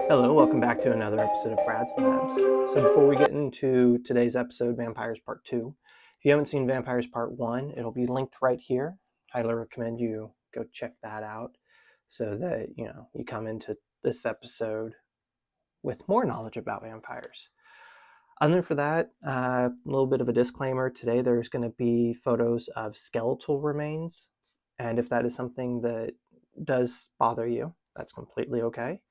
Hello, welcome back to another episode of Brad's Labs. So before we get into today's episode, Vampires Part 2, if you haven't seen Vampires Part 1, it'll be linked right here. Highly recommend you go check that out so that, you come into this episode with more knowledge about vampires. Other than for that, a little bit of a disclaimer. Today there's going to be photos of skeletal remains, and if that is something that does bother you, that's completely okay.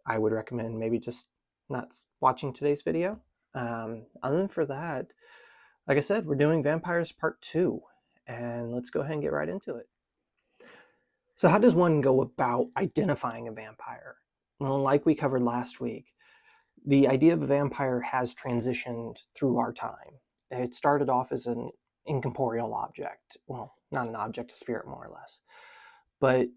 I would recommend maybe just not watching today's video. Other than for that, like I said, we're doing Vampires Part 2, and let's go ahead and get right into it. So how does one go about identifying a vampire? Well, like we covered last week, the idea of a vampire has transitioned through our time. It started off as an incorporeal object. Well, not an object, a spirit more or less. But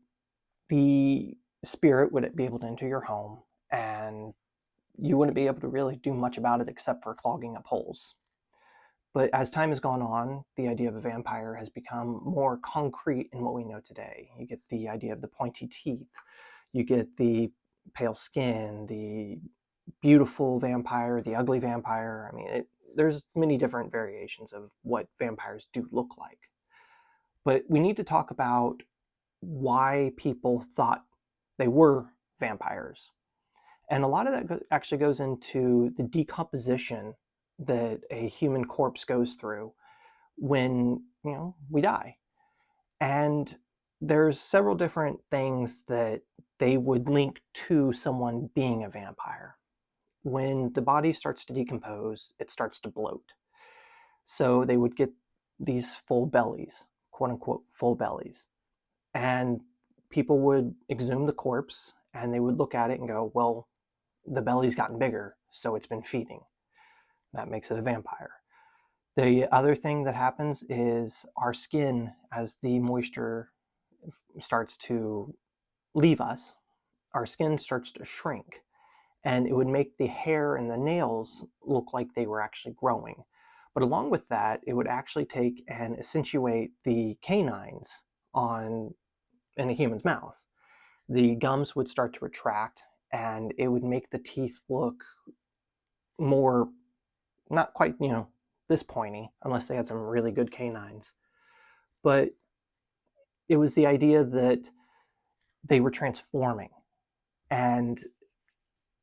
the spirit would be able to enter your home, and you wouldn't be able to really do much about it except for clogging up holes. But as time has gone on, the idea of a vampire has become more concrete in what we know today. You get the idea of the pointy teeth, you get the pale skin, the beautiful vampire, the ugly vampire. I mean, there's many different variations of what vampires do look like. But we need to talk about why people thought they were vampires. And a lot of that actually goes into the decomposition that a human corpse goes through when, we die. And there's several different things that they would link to someone being a vampire. When the body starts to decompose, it starts to bloat. So they would get these full bellies, quote unquote, full bellies. And people would exhume the corpse and they would look at it and go, well, the belly's gotten bigger, so it's been feeding. That makes it a vampire. The other thing that happens is our skin, as the moisture starts to leave us, our skin starts to shrink, and it would make the hair and the nails look like they were actually growing. But along with that, it would actually take and accentuate the canines in a human's mouth. The gums would start to retract, and it would make the teeth look more, not quite, this pointy, unless they had some really good canines. But it was the idea that they were transforming. And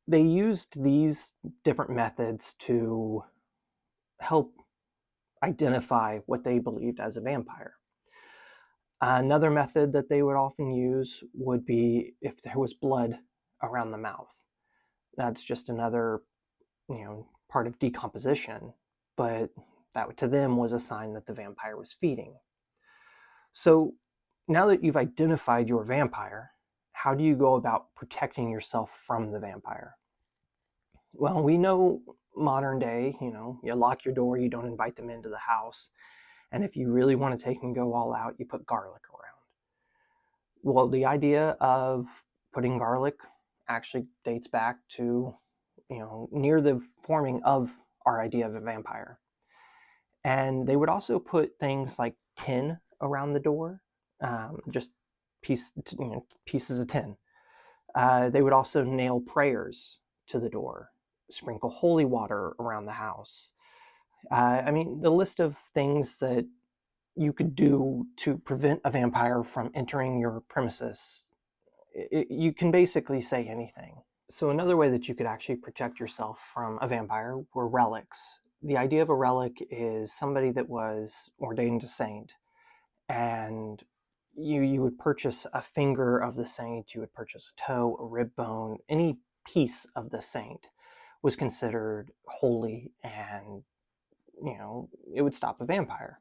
they used these different methods to help identify what they believed as a vampire. Another method that they would often use would be if there was blood around the mouth. That's just another, part of decomposition, but that to them was a sign that the vampire was feeding. So now that you've identified your vampire, how do you go about protecting yourself from the vampire? Well, we know modern day, you lock your door, you don't invite them into the house, and if you really want to take and go all out, you put garlic around. Well, the idea of putting garlic actually dates back to, near the forming of our idea of a vampire. And they would also put things like tin around the door, just pieces of tin. They would also nail prayers to the door, sprinkle holy water around the house. The list of things that you could do to prevent a vampire from entering your premises, you can basically say anything. So another way that you could actually protect yourself from a vampire were relics. The idea of a relic is somebody that was ordained a saint, and you would purchase a finger of the saint, you would purchase a toe, a rib bone, any piece of the saint was considered holy, and it would stop a vampire.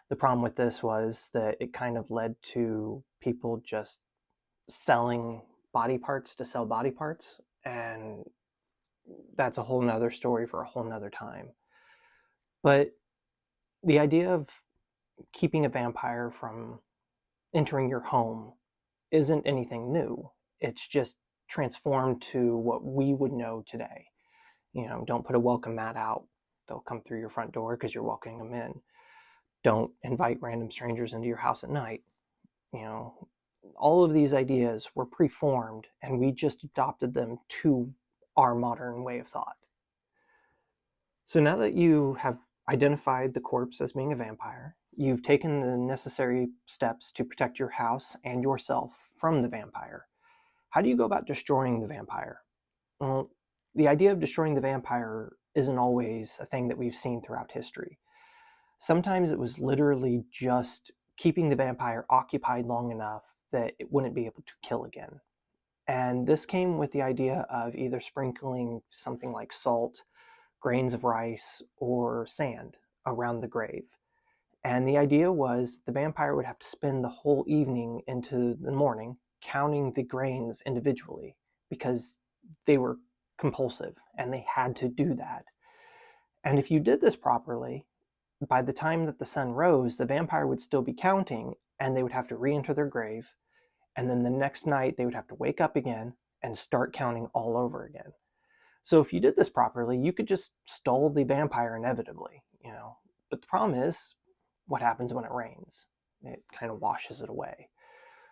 The problem with this was that it kind of led to people just selling body parts to sell body parts, and that's a whole nother story for a whole nother time. But the idea of keeping a vampire from entering your home isn't anything new. It's just transformed to what we would know today. Don't put a welcome mat out. They'll come through your front door because you're welcoming them in. Don't invite random strangers into your house at night. all of these ideas were preformed, and we just adopted them to our modern way of thought. So now that you have identified the corpse as being a vampire, you've taken the necessary steps to protect your house and yourself from the vampire. How do you go about destroying the vampire? Well, the idea of destroying the vampire isn't always a thing that we've seen throughout history. Sometimes it was literally just keeping the vampire occupied long enough that it wouldn't be able to kill again. And this came with the idea of either sprinkling something like salt, grains of rice, or sand around the grave. And the idea was the vampire would have to spend the whole evening into the morning counting the grains individually because they were compulsive and they had to do that. And if you did this properly, by the time that the sun rose, the vampire would still be counting and they would have to re enter their grave. And then the next night, they would have to wake up again and start counting all over again. So if you did this properly, you could just stall the vampire inevitably, you know. But the problem is, what happens when it rains? It kind of washes it away.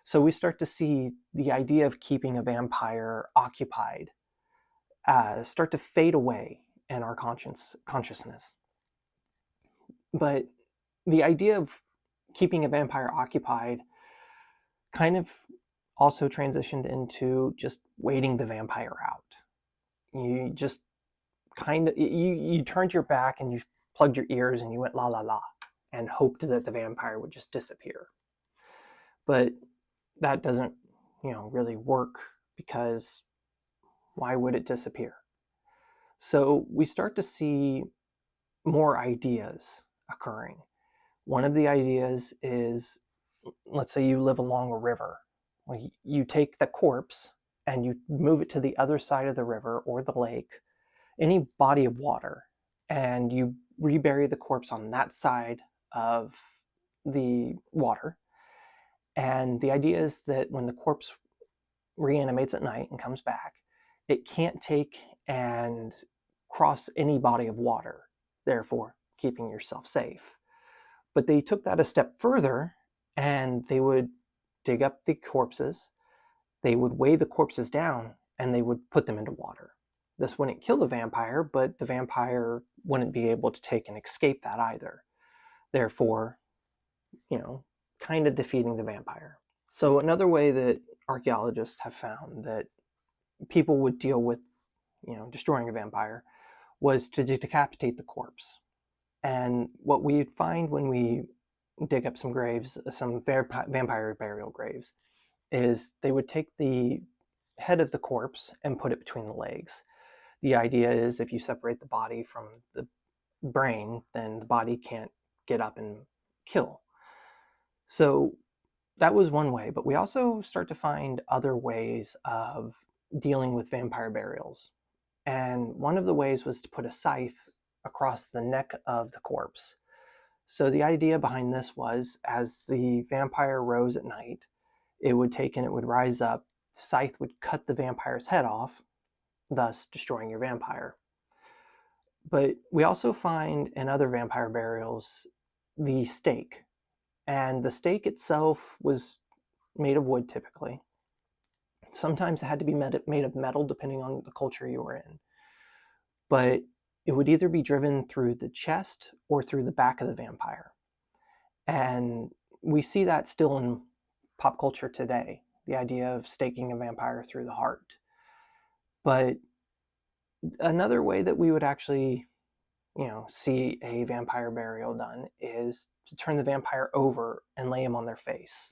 So we start to see the idea of keeping a vampire occupied start to fade away in our consciousness. But the idea of keeping a vampire occupied kind of also transitioned into just waiting the vampire out. You just kind of you turned your back and you plugged your ears and you went la la la and hoped that the vampire would just disappear. But that doesn't, really work, because why would it disappear? So we start to see more ideas occurring. One of the ideas is, let's say you live along a river. Well, you take the corpse and you move it to the other side of the river or the lake, any body of water, and you rebury the corpse on that side of the water. And the idea is that when the corpse reanimates at night and comes back, it can't take and cross any body of water, therefore keeping yourself safe. But they took that a step further, and they would dig up the corpses, they would weigh the corpses down, and they would put them into water. This wouldn't kill the vampire, but the vampire wouldn't be able to take and escape that either. Therefore, kind of defeating the vampire. So another way that archaeologists have found that people would deal with, destroying a vampire was to decapitate the corpse. And what we find when we dig up some graves, some vampire burial graves, is they would take the head of the corpse and put it between the legs. The idea is if you separate the body from the brain, then the body can't get up and kill. So that was one way, but we also start to find other ways of dealing with vampire burials. And one of the ways was to put a scythe across the neck of the corpse. So the idea behind this was, as the vampire rose at night, it would rise up, the scythe would cut the vampire's head off, thus destroying your vampire. But we also find in other vampire burials the stake. And the stake itself was made of wood typically. Sometimes it had to be made of metal depending on the culture you were in. But it would either be driven through the chest or through the back of the vampire. And we see that still in pop culture today, the idea of staking a vampire through the heart. But another way that we would actually, see a vampire burial done is to turn the vampire over and lay him on their face.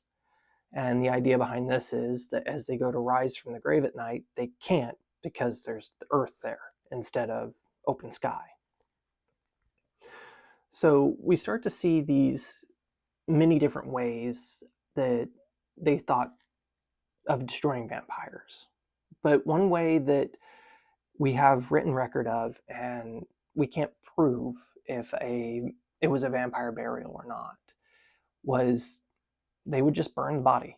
And the idea behind this is that as they go to rise from the grave at night, they can't, because there's the earth there instead of open sky. So we start to see these many different ways that they thought of destroying vampires. But one way that we have written record of, and we can't prove if it was a vampire burial or not, was they would just burn the body.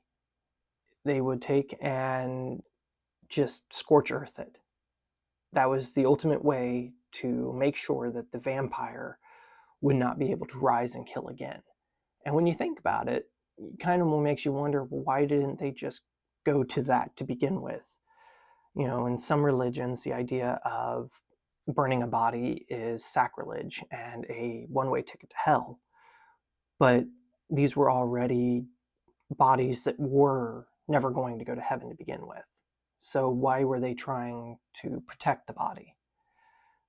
They would take and just scorch earth it. That was the ultimate way to make sure that the vampire would not be able to rise and kill again. And when you think about it, kind of makes you wonder, why didn't they just go to that to begin with? In some religions, the idea of burning a body is sacrilege and a one-way ticket to hell. But these were already bodies that were never going to go to heaven to begin with. So why were they trying to protect the body?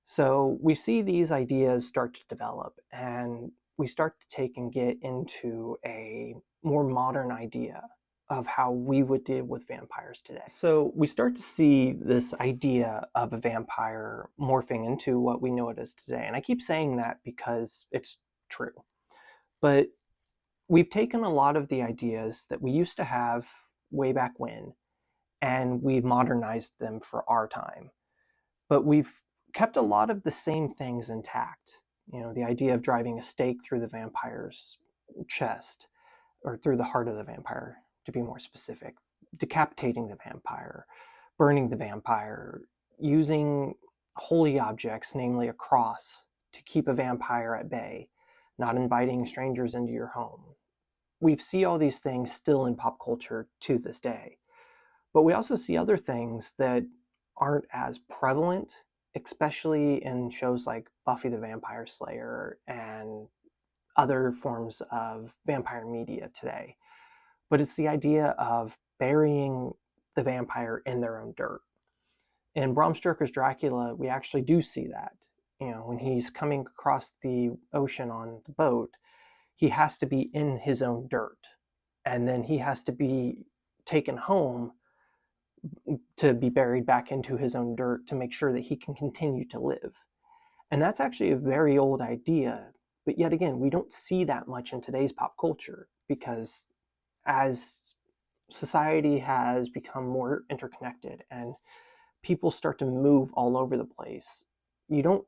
So we see these ideas start to develop, and we start to take and get into a more modern idea of how we would deal with vampires today. So we start to see this idea of a vampire morphing into what we know it as today. And I keep saying that because it's true. But we've taken a lot of the ideas that we used to have way back when, and we've modernized them for our time. But we've kept a lot of the same things intact. The idea of driving a stake through the vampire's chest, or through the heart of the vampire, to be more specific, decapitating the vampire, burning the vampire, using holy objects, namely a cross, to keep a vampire at bay, not inviting strangers into your home. We see all these things still in pop culture to this day. But we also see other things that aren't as prevalent, especially in shows like Buffy the Vampire Slayer and other forms of vampire media today. But it's the idea of burying the vampire in their own dirt. In Bram Stoker's Dracula, we actually do see that. When he's coming across the ocean on the boat, he has to be in his own dirt. And then he has to be taken home to be buried back into his own dirt to make sure that he can continue to live. And that's actually a very old idea. But yet again, we don't see that much in today's pop culture, because as society has become more interconnected and people start to move all over the place, you don't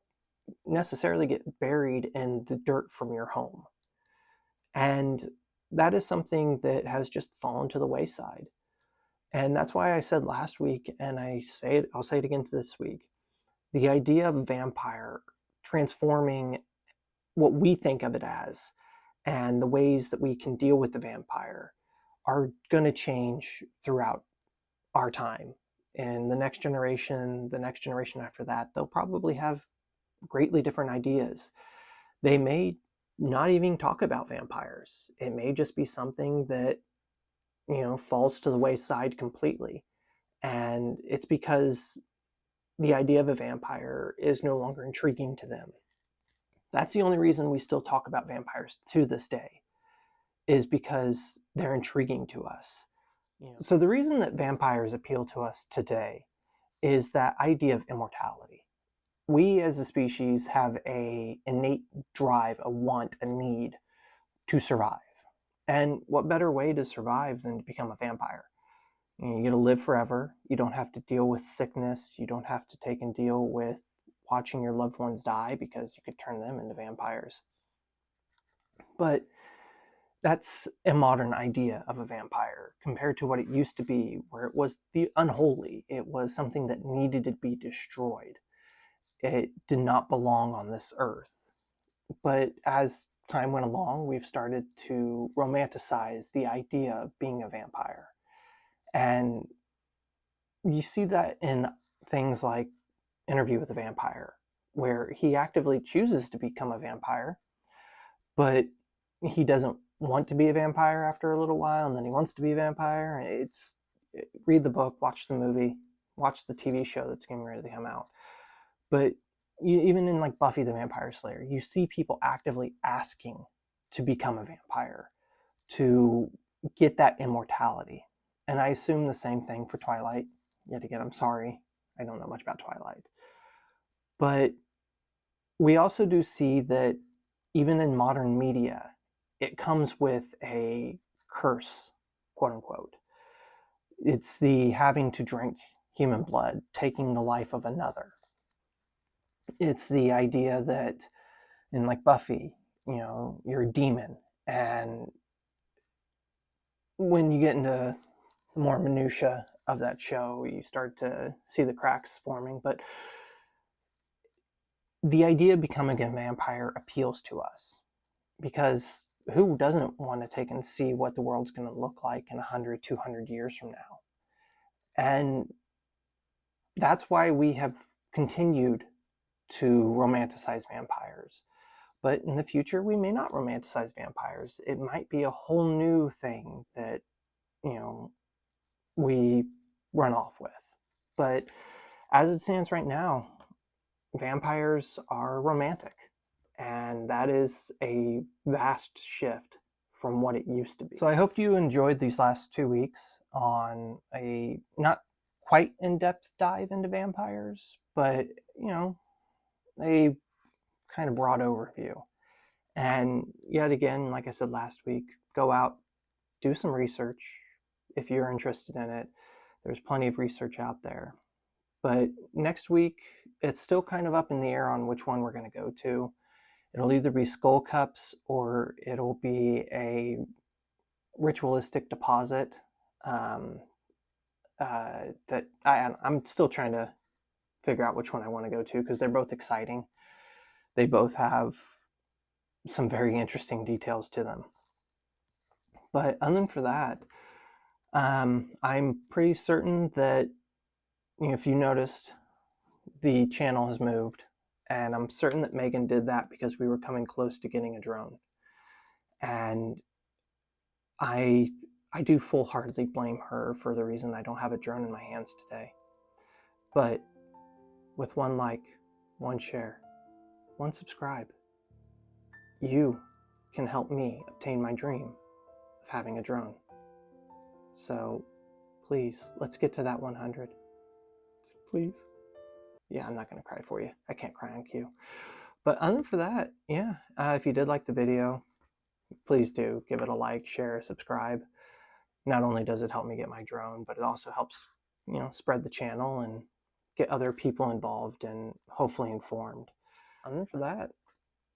necessarily get buried in the dirt from your home. And that is something that has just fallen to the wayside. And that's why I said last week, and I'll say it again this week, the idea of a vampire transforming what we think of it as, and the ways that we can deal with the vampire, are going to change throughout our time. And the next generation after that, they'll probably have greatly different ideas. They may not even talk about vampires. It may just be something that, falls to the wayside completely. And it's because the idea of a vampire is no longer intriguing to them. That's the only reason we still talk about vampires to this day, is because they're intriguing to us. So the reason that vampires appeal to us today is that idea of immortality. We as a species have a innate drive, a want, a need to survive. And what better way to survive than to become a vampire? You get to live forever. You don't have to deal with sickness. You don't have to take and deal with watching your loved ones die, because you could turn them into vampires. But that's a modern idea of a vampire compared to what it used to be, where it was the unholy. It was something that needed to be destroyed. It did not belong on this earth. But as time went along, we've started to romanticize the idea of being a vampire. And you see that in things like Interview with a Vampire, where he actively chooses to become a vampire, but he doesn't want to be a vampire after a little while, and then he wants to be a vampire. Read the book, watch the movie, watch the TV show that's getting ready to come out. But even in like Buffy the Vampire Slayer, you see people actively asking to become a vampire, to get that immortality. And I assume the same thing for Twilight. Yet again, I'm sorry, I don't know much about Twilight. But we also do see that even in modern media, it comes with a curse, quote unquote. It's the having to drink human blood, taking the life of another. It's the idea that in like Buffy, you're a demon. And when you get into more minutia of that show, you start to see the cracks forming. But the idea of becoming a vampire appeals to us because who doesn't want to take and see what the world's going to look like in 100, 200 years from now? And that's why we have continued to romanticize vampires. But in the future, we may not romanticize vampires. It might be a whole new thing that, you know, we run off with. But as it stands right now, vampires are romantic. And that is a vast shift from what it used to be. So I hope you enjoyed these last 2 weeks on a not quite in-depth dive into vampires, but, you know, a kind of broad overview. And yet again, like I said last week, go out, do some research if you're interested in it. There's plenty of research out there. But next week, it's still kind of up in the air on which one we're going to go to. It'll either be skull cups or it'll be a ritualistic deposit that I'm still trying to figure out which one I want to go to because they're both exciting. They both have some very interesting details to them. But other than for that, I'm pretty certain that, you know, if you noticed, the channel has moved, and I'm certain that Megan did that because we were coming close to getting a drone. And I do full-heartedly blame her for the reason I don't have a drone in my hands today. But with one like, one share, one subscribe, you can help me obtain my dream of having a drone. So please, let's get to that 100. Please. Yeah, I'm not going to cry for you. I can't cry on cue. But other than for that, yeah, if you did like the video, please do give it a like, share, subscribe. Not only does it help me get my drone, but it also helps, you know, spread the channel and get other people involved and hopefully informed. Other than for that,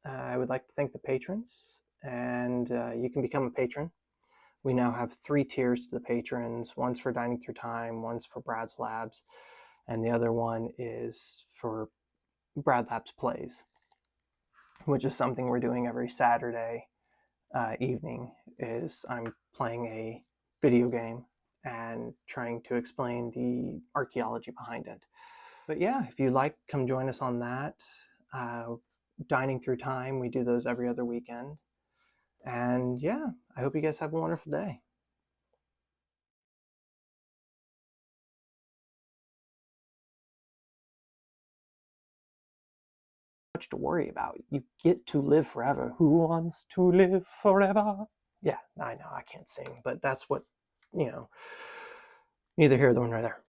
I would like to thank the patrons, and you can become a patron. We now have 3 tiers to the patrons. One's for Dining Through Time, one's for Brad's Labs, and the other one is for Brad Labs Plays, which is something we're doing every Saturday evening. Is I'm playing a video game and trying to explain the archaeology behind it. But yeah, if you like, come join us on that. Dining Through Time, we do those every other weekend. And yeah, I hope you guys have a wonderful day. Much to worry about. You get to live forever. Who wants to live forever? Yeah, I know I can't sing, but that's what, you know, neither here nor there.